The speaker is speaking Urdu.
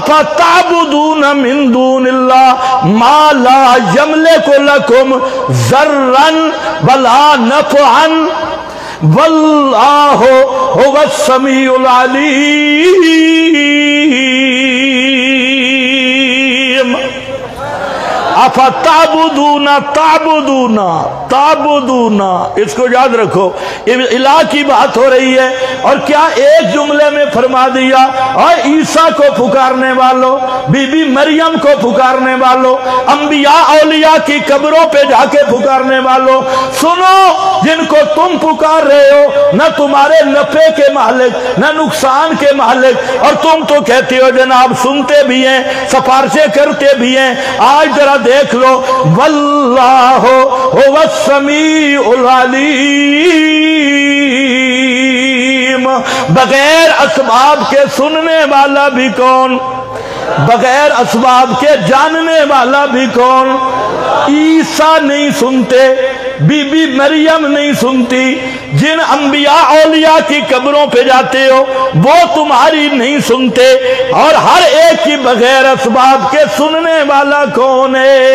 افتعبدون من دون اللہ ما لا یملک لکم ضرا ولا نفعا واللہ هو السمیع العلیم۔ افتعبدون تعبدون، اس کو یاد رکھو، الہ کی بات ہو رہی ہے، اور کیا ایک جملے میں فرما دیا اور عیسیٰ کو پکارنے والوں، بی بی مریم کو پکارنے والوں، انبیاء اولیاء کی قبروں پہ جا کے پکارنے والوں، سنو، جن کو تم پکار رہے ہو نہ تمہارے نفع کے مالک نہ نقصان کے مالک، اور تم تو کہتے ہو جناب سنتے بھی ہیں، سفارشیں کرتے بھی ہیں۔ آج ذرا دیکھ لو، واللہ هو السمیع العلیم، بغیر اسباب کے سننے والا بھی کون، بغیر اسباب کے جاننے والا بھی کون؟ عیسیٰ نہیں سنتے، بی بی مریم نہیں سنتی، جن انبیاء اولیاء کی قبروں پہ جاتے ہو وہ تمہاری نہیں سنتے، اور ہر ایک کی بغیر اسباب کے سننے والا کون ہے؟